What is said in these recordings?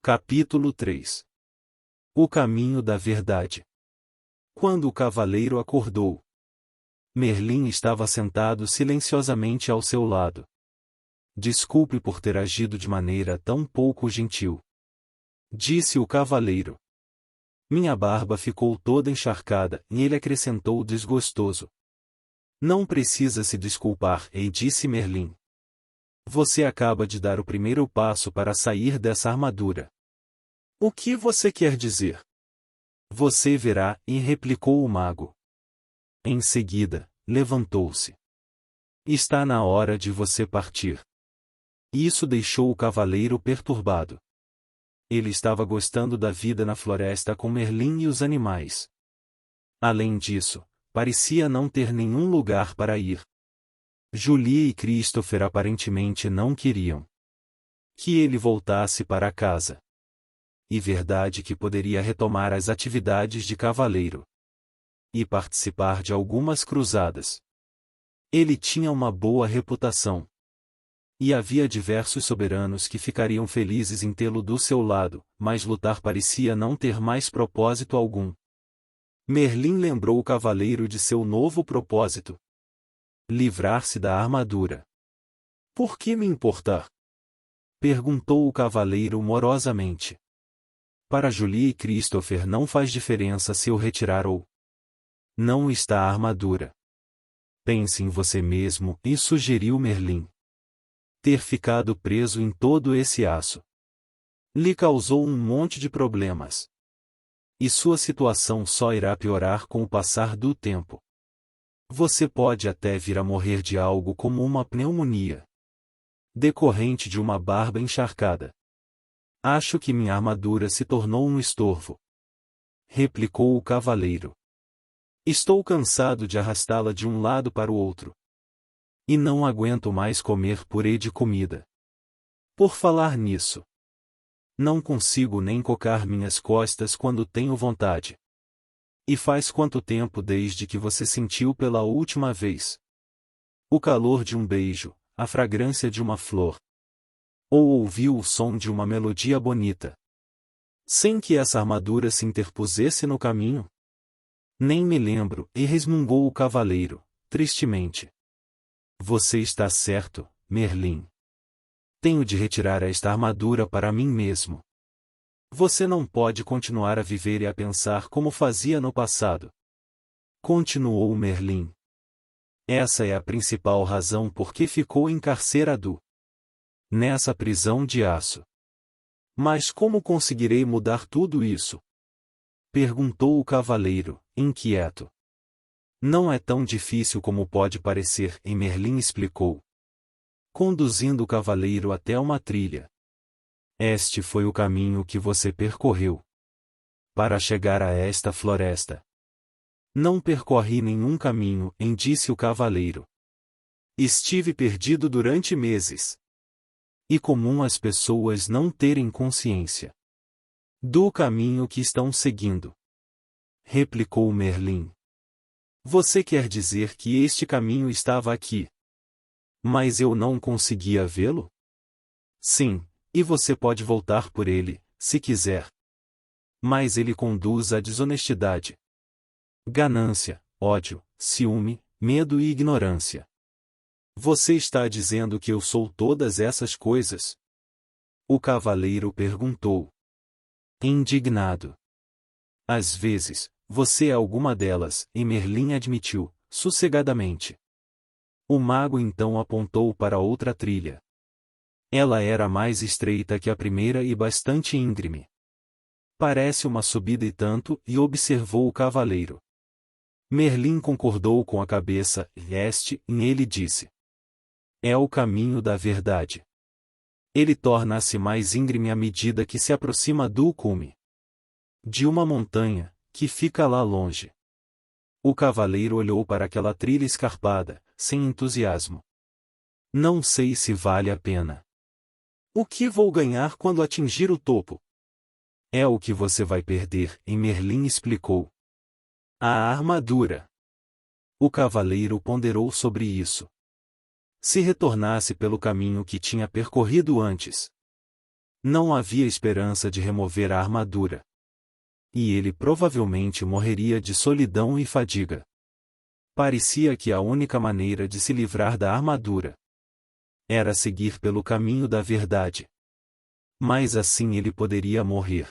Capítulo 3. O caminho da verdade. Quando o cavaleiro acordou, Merlin estava sentado silenciosamente ao seu lado. Desculpe por ter agido de maneira tão pouco gentil, disse o cavaleiro. Minha barba ficou toda encharcada, e ele acrescentou desgostoso. Não precisa se desculpar, disse Merlin. Você acaba de dar o primeiro passo para sair dessa armadura. O que você quer dizer? Você verá, replicou o mago. Em seguida, levantou-se. Está na hora de você partir. Isso deixou o cavaleiro perturbado. Ele estava gostando da vida na floresta com Merlin e os animais. Além disso, parecia não ter nenhum lugar para ir. Julie e Christopher aparentemente não queriam que ele voltasse para casa. E verdade que poderia retomar as atividades de cavaleiro e participar de algumas cruzadas. Ele tinha uma boa reputação. E havia diversos soberanos que ficariam felizes em tê-lo do seu lado, mas lutar parecia não ter mais propósito algum. Merlin lembrou o cavaleiro de seu novo propósito: livrar-se da armadura. Por que me importar? Perguntou o cavaleiro morosamente. Para Julie e Christopher não faz diferença se eu retirar ou não está a armadura. Pense em você mesmo, sugeriu Merlin. Ter ficado preso em todo esse aço lhe causou um monte de problemas. E sua situação só irá piorar com o passar do tempo. Você pode até vir a morrer de algo como uma pneumonia decorrente de uma barba encharcada. Acho que minha armadura se tornou um estorvo, replicou o cavaleiro. Estou cansado de arrastá-la de um lado para o outro. E não aguento mais comer purê de comida. Por falar nisso, não consigo nem cocar minhas costas quando tenho vontade. E faz quanto tempo desde que você sentiu pela última vez o calor de um beijo, a fragrância de uma flor, ou ouviu o som de uma melodia bonita, sem que essa armadura se interpusesse no caminho? Nem me lembro, resmungou o cavaleiro, tristemente. Você está certo, Merlin. Tenho de retirar esta armadura para mim mesmo. Você não pode continuar a viver e a pensar como fazia no passado. Continuou Merlin. Essa é a principal razão por que ficou encarcerado nessa prisão de aço. Mas como conseguirei mudar tudo isso? Perguntou o cavaleiro, inquieto. Não é tão difícil como pode parecer, Merlin explicou, conduzindo o cavaleiro até uma trilha. Este foi o caminho que você percorreu para chegar a esta floresta. Não percorri nenhum caminho, disse o cavaleiro. Estive perdido durante meses. E comum as pessoas não terem consciência do caminho que estão seguindo, replicou Merlin. Você quer dizer que este caminho estava aqui, mas eu não conseguia vê-lo? Sim, e você pode voltar por ele, se quiser. Mas ele conduz à desonestidade, ganância, ódio, ciúme, medo e ignorância. Você está dizendo que eu sou todas essas coisas? O cavaleiro perguntou, indignado. Às vezes, você é alguma delas, Merlin admitiu, sossegadamente. O mago então apontou para outra trilha. Ela era mais estreita que a primeira e bastante íngreme. Parece uma subida e tanto, e observou o cavaleiro. Merlin concordou com a cabeça, ele disse. É o caminho da verdade. Ele torna-se mais íngreme à medida que se aproxima do cume de uma montanha, que fica lá longe. O cavaleiro olhou para aquela trilha escarpada, sem entusiasmo. Não sei se vale a pena. O que vou ganhar quando atingir o topo? É o que você vai perder, Merlin explicou. A armadura. O cavaleiro ponderou sobre isso. Se retornasse pelo caminho que tinha percorrido antes, Não havia esperança de remover a armadura. E ele provavelmente morreria de solidão e fadiga. Parecia que a única maneira de se livrar da armadura era seguir pelo caminho da verdade. Mas assim ele poderia morrer,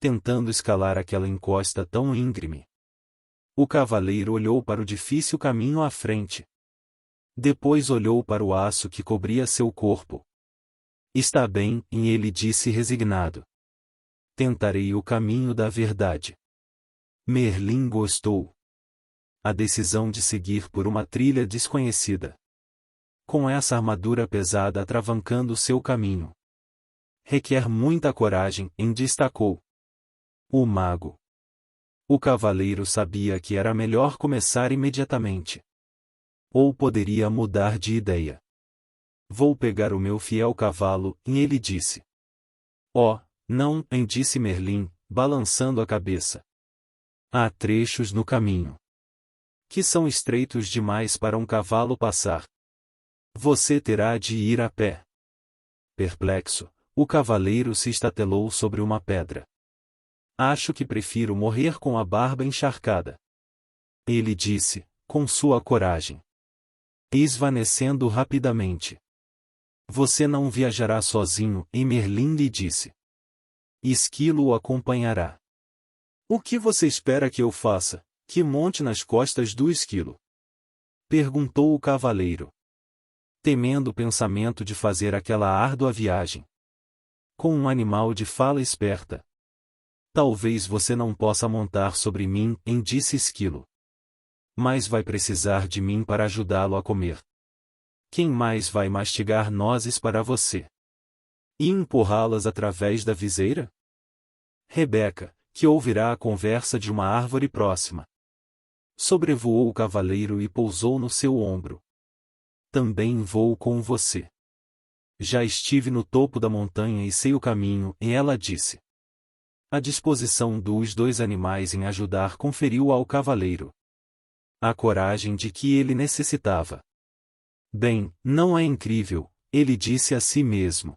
tentando escalar aquela encosta tão íngreme. O cavaleiro olhou para o difícil caminho à frente. Depois olhou para o aço que cobria seu corpo. Está bem, e ele disse resignado. Tentarei o caminho da verdade. Merlin gostou. A decisão de seguir por uma trilha desconhecida, com essa armadura pesada atravancando seu caminho, requer muita coragem, destacou o mago. O cavaleiro sabia que era melhor começar imediatamente. Ou poderia mudar de ideia. Vou pegar o meu fiel cavalo, e ele disse. Oh, não, disse Merlin, balançando a cabeça. Há trechos no caminho que são estreitos demais para um cavalo passar. Você terá de ir a pé. Perplexo, o cavaleiro se estatelou sobre uma pedra. Acho que prefiro morrer com a barba encharcada. Ele disse, com sua coragem, esvanecendo rapidamente. Você não viajará sozinho, e Merlin lhe disse. Esquilo o acompanhará. O que você espera que eu faça, que monte nas costas do esquilo? Perguntou o cavaleiro, temendo o pensamento de fazer aquela árdua viagem com um animal de fala esperta. Talvez você não possa montar sobre mim, disse Esquilo. Mas vai precisar de mim para ajudá-lo a comer. Quem mais vai mastigar nozes para você? E empurrá-las através da viseira? Rebeca, que ouvirá a conversa de uma árvore próxima. Sobrevoou o cavaleiro e pousou no seu ombro. Também vou com você. Já estive no topo da montanha e sei o caminho, e ela disse. A disposição dos dois animais em ajudar conferiu ao cavaleiro a coragem de que ele necessitava. Bem, não é incrível, ele disse a si mesmo.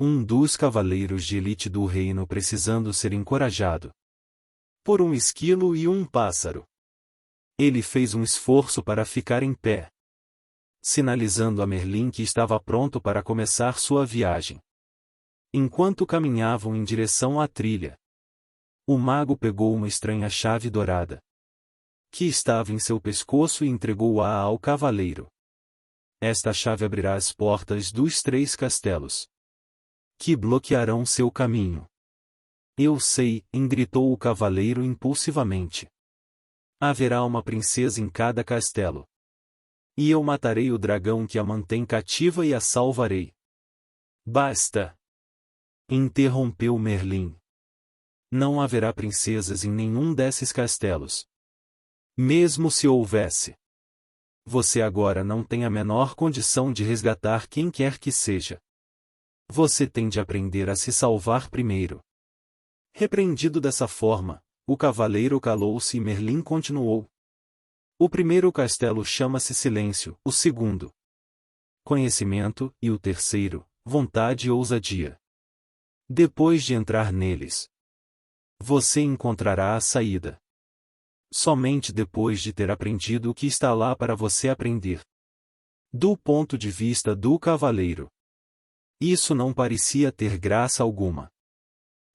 Um dos cavaleiros de elite do reino precisando ser encorajado por um esquilo e um pássaro. Ele fez um esforço para ficar em pé, sinalizando a Merlin que estava pronto para começar sua viagem. Enquanto caminhavam em direção à trilha, o mago pegou uma estranha chave dourada que estava em seu pescoço e entregou-a ao cavaleiro. Esta chave abrirá as portas dos 3 castelos que bloquearão seu caminho. Eu sei, gritou o cavaleiro impulsivamente. Haverá uma princesa em cada castelo. E eu matarei o dragão que a mantém cativa e a salvarei. Basta! Interrompeu Merlin. Não haverá princesas em nenhum desses castelos. Mesmo se houvesse, você agora não tem a menor condição de resgatar quem quer que seja. Você tem de aprender a se salvar primeiro. Repreendido dessa forma, o cavaleiro calou-se e Merlin continuou. O primeiro castelo chama-se Silêncio, o segundo, Conhecimento, e o terceiro, Vontade e Ousadia. Depois de entrar neles, você encontrará a saída. Somente depois de ter aprendido o que está lá para você aprender. Do ponto de vista do cavaleiro, isso não parecia ter graça alguma,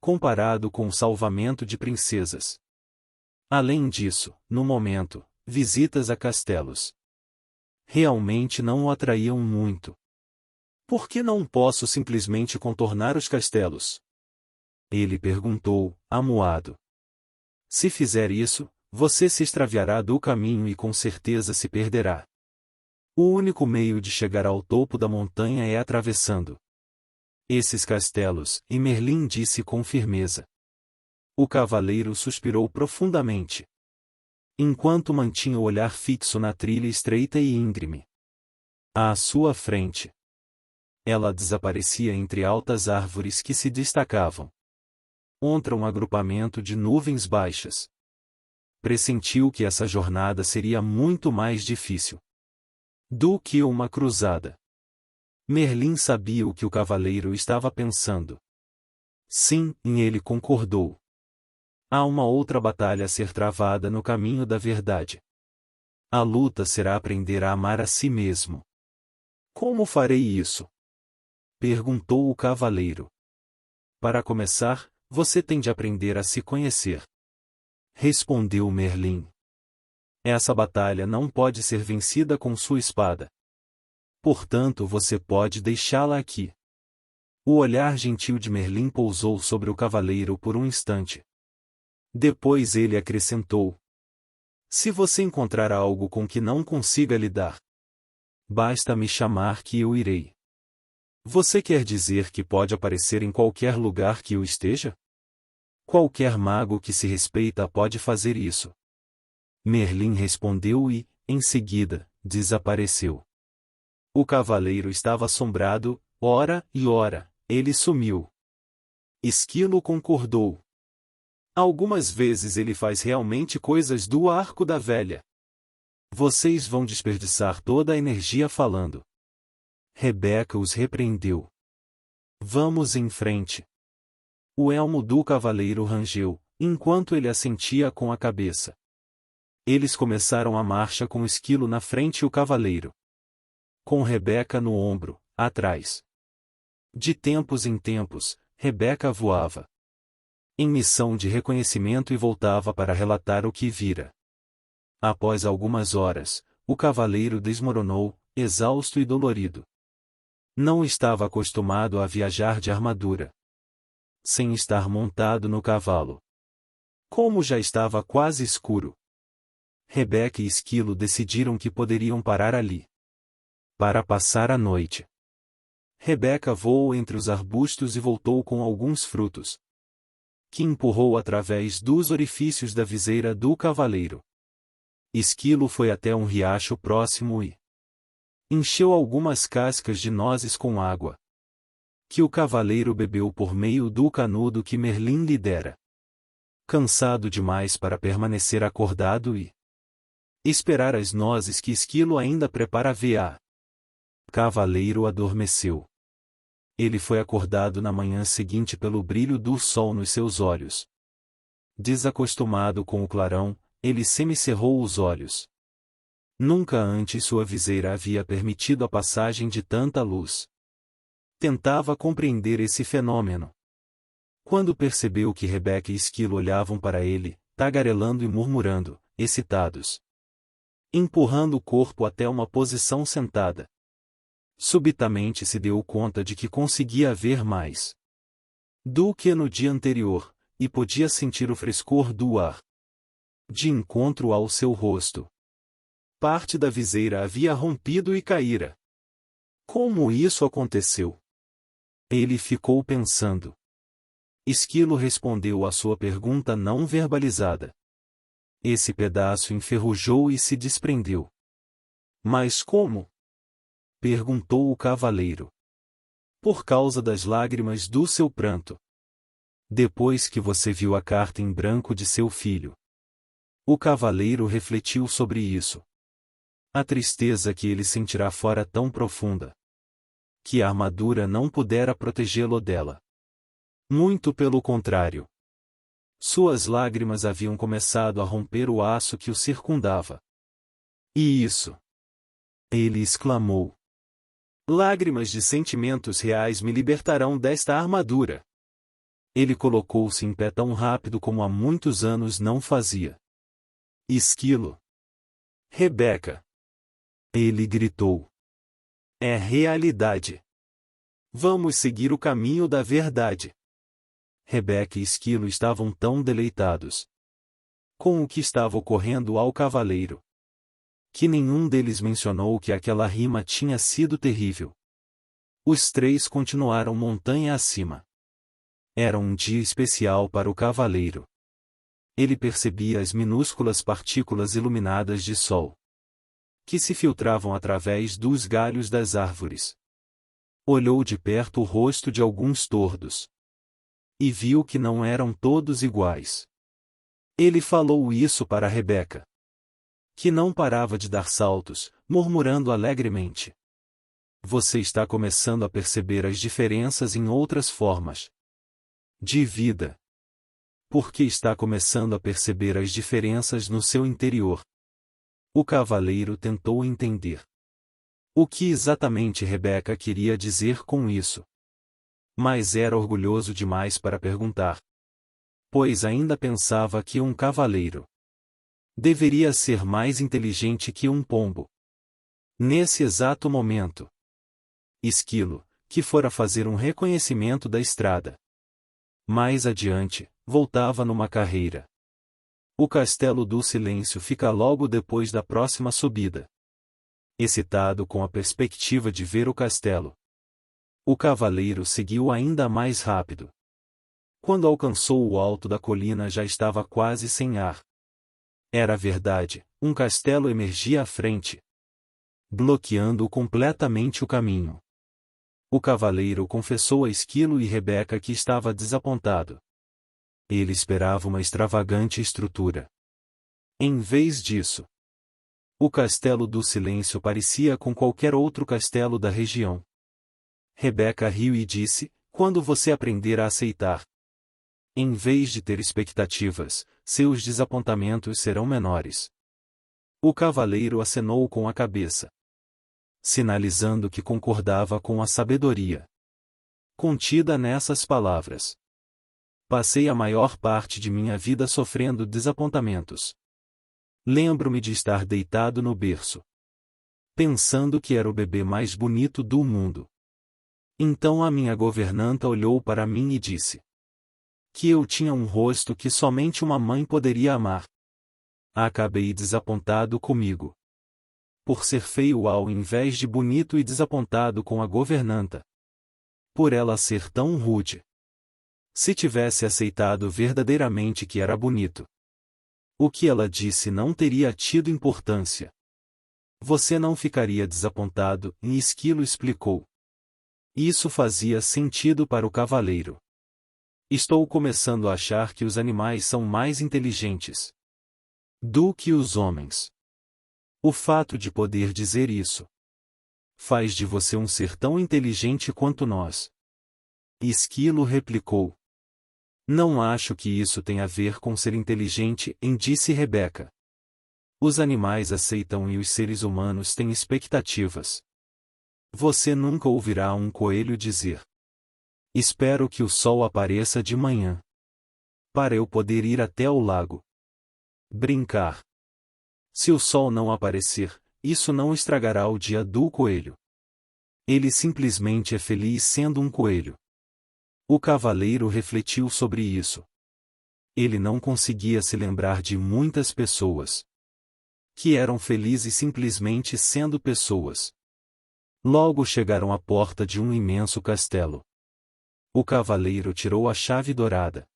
comparado com o salvamento de princesas. Além disso, no momento, visitas a castelos realmente não o atraíam muito. Por que não posso simplesmente contornar os castelos? Ele perguntou, amuado. Se fizer isso, você se extraviará do caminho e com certeza se perderá. O único meio de chegar ao topo da montanha é atravessando esses castelos, e Merlin disse com firmeza. O cavaleiro suspirou profundamente, enquanto mantinha o olhar fixo na trilha estreita e íngreme à sua frente. Ela desaparecia entre altas árvores que se destacavam contra um agrupamento de nuvens baixas. Pressentiu que essa jornada seria muito mais difícil do que uma cruzada. Merlin sabia o que o cavaleiro estava pensando. Sim, ele concordou. Há uma outra batalha a ser travada no caminho da verdade. A luta será aprender a amar a si mesmo. Como farei isso? Perguntou o cavaleiro. Para começar, você tem de aprender a se conhecer. Respondeu Merlin. Essa batalha não pode ser vencida com sua espada. Portanto, você pode deixá-la aqui. O olhar gentil de Merlin pousou sobre o cavaleiro por um instante. Depois ele acrescentou: se você encontrar algo com que não consiga lidar, basta me chamar que eu irei. Você quer dizer que pode aparecer em qualquer lugar que eu esteja? Qualquer mago que se respeita pode fazer isso. Merlin respondeu e, em seguida, desapareceu. O cavaleiro estava assombrado, ora e ora, ele sumiu. Esquilo concordou. Algumas vezes ele faz realmente coisas do arco da velha. Vocês vão desperdiçar toda a energia falando. Rebeca os repreendeu. Vamos em frente. O elmo do cavaleiro rangeu, enquanto ele assentia com a cabeça. Eles começaram a marcha com o esquilo na frente e o cavaleiro, com Rebeca no ombro, atrás. De tempos em tempos, Rebeca voava em missão de reconhecimento e voltava para relatar o que vira. Após algumas horas, o cavaleiro desmoronou, exausto e dolorido. Não estava acostumado a viajar de armadura, sem estar montado no cavalo. Como já estava quase escuro, Rebeca e Esquilo decidiram que poderiam parar ali para passar a noite. Rebeca voou entre os arbustos e voltou com alguns frutos, que empurrou através dos orifícios da viseira do cavaleiro. Esquilo foi até um riacho próximo e encheu algumas cascas de nozes com água, que o cavaleiro bebeu por meio do canudo que Merlin lhe dera. Cansado demais para permanecer acordado e esperar as nozes que Esquilo ainda preparava, o cavaleiro adormeceu. Ele foi acordado na manhã seguinte pelo brilho do sol nos seus olhos. Desacostumado com o clarão, ele semicerrou os olhos. Nunca antes sua viseira havia permitido a passagem de tanta luz. Tentava compreender esse fenômeno. Quando percebeu que Rebeca e Esquilo olhavam para ele, tagarelando e murmurando, excitados, empurrando o corpo até uma posição sentada, subitamente se deu conta de que conseguia ver mais do que no dia anterior, e podia sentir o frescor do ar de encontro ao seu rosto. Parte da viseira havia rompido e caíra. Como isso aconteceu? Ele ficou pensando. Esquilo respondeu à sua pergunta não verbalizada. Esse pedaço enferrujou e se desprendeu. Mas como? Perguntou o cavaleiro. Por causa das lágrimas do seu pranto. Depois que você viu a carta em branco de seu filho. O cavaleiro refletiu sobre isso. A tristeza que ele sentirá fora tão profunda, que a armadura não pudera protegê-lo dela. Muito pelo contrário. Suas lágrimas haviam começado a romper o aço que o circundava. E isso? Ele exclamou. Lágrimas de sentimentos reais me libertarão desta armadura. Ele colocou-se em pé tão rápido como há muitos anos não fazia. Esquilo. Rebeca. Ele gritou. É realidade. Vamos seguir o caminho da verdade. Rebeca e Esquilo estavam tão deleitados com o que estava ocorrendo ao cavaleiro, que nenhum deles mencionou que aquela rima tinha sido terrível. Os três continuaram montanha acima. Era um dia especial para o cavaleiro. Ele percebia as minúsculas partículas iluminadas de sol, que se filtravam através dos galhos das árvores. Olhou de perto o rosto de alguns tordos. E viu que não eram todos iguais. Ele falou isso para Rebeca, que não parava de dar saltos, murmurando alegremente. Você está começando a perceber as diferenças em outras formas de vida. Porque está começando a perceber as diferenças no seu interior. O cavaleiro tentou entender o que exatamente Rebeca queria dizer com isso. Mas era orgulhoso demais para perguntar. Pois ainda pensava que um cavaleiro deveria ser mais inteligente que um pombo. Nesse exato momento, Esquilo, que fora fazer um reconhecimento da estrada mais adiante, voltava numa carreira. O Castelo do Silêncio fica logo depois da próxima subida. Excitado com a perspectiva de ver o castelo, o cavaleiro seguiu ainda mais rápido. Quando alcançou o alto da colina já estava quase sem ar. Era verdade, um castelo emergia à frente, bloqueando completamente o caminho. O cavaleiro confessou a Esquilo e Rebeca que estava desapontado. Ele esperava uma extravagante estrutura. Em vez disso, o Castelo do Silêncio parecia com qualquer outro castelo da região. Rebeca riu e disse: quando você aprender a aceitar, em vez de ter expectativas, seus desapontamentos serão menores. O cavaleiro acenou com a cabeça, sinalizando que concordava com a sabedoria contida nessas palavras. Passei a maior parte de minha vida sofrendo desapontamentos. Lembro-me de estar deitado no berço, pensando que era o bebê mais bonito do mundo. Então a minha governanta olhou para mim e disse que eu tinha um rosto que somente uma mãe poderia amar. Acabei desapontado comigo, por ser feio ao invés de bonito, e desapontado com a governanta, por ela ser tão rude. Se tivesse aceitado verdadeiramente que era bonito, o que ela disse não teria tido importância. Você não ficaria desapontado, e Esquilo explicou. Isso fazia sentido para o cavaleiro. Estou começando a achar que os animais são mais inteligentes do que os homens. O fato de poder dizer isso faz de você um ser tão inteligente quanto nós. Esquilo replicou. Não acho que isso tenha a ver com ser inteligente, disse Rebeca. Os animais aceitam e os seres humanos têm expectativas. Você nunca ouvirá um coelho dizer: espero que o sol apareça de manhã, para eu poder ir até o lago brincar. Se o sol não aparecer, isso não estragará o dia do coelho. Ele simplesmente é feliz sendo um coelho. O cavaleiro refletiu sobre isso. Ele não conseguia se lembrar de muitas pessoas que eram felizes simplesmente sendo pessoas. Logo chegaram à porta de um imenso castelo. O cavaleiro tirou a chave dourada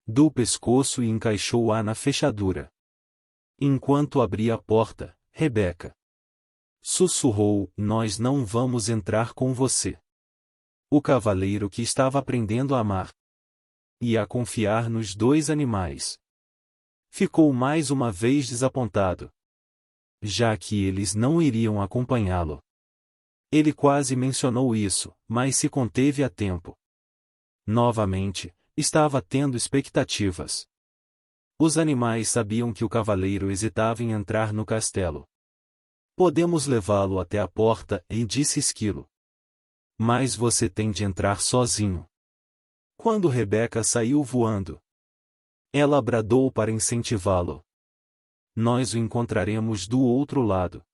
do pescoço e encaixou-a na fechadura. Enquanto abria a porta, Rebeca sussurrou: nós não vamos entrar com você. O cavaleiro, que estava aprendendo a amar e a confiar nos dois animais, ficou mais uma vez desapontado, já que eles não iriam acompanhá-lo. Ele quase mencionou isso, mas se conteve a tempo. Novamente, estava tendo expectativas. Os animais sabiam que o cavaleiro hesitava em entrar no castelo. Podemos levá-lo até a porta, disse Esquilo. Mas você tem de entrar sozinho. Quando Rebeca saiu voando, ela bradou para incentivá-lo. Nós o encontraremos do outro lado.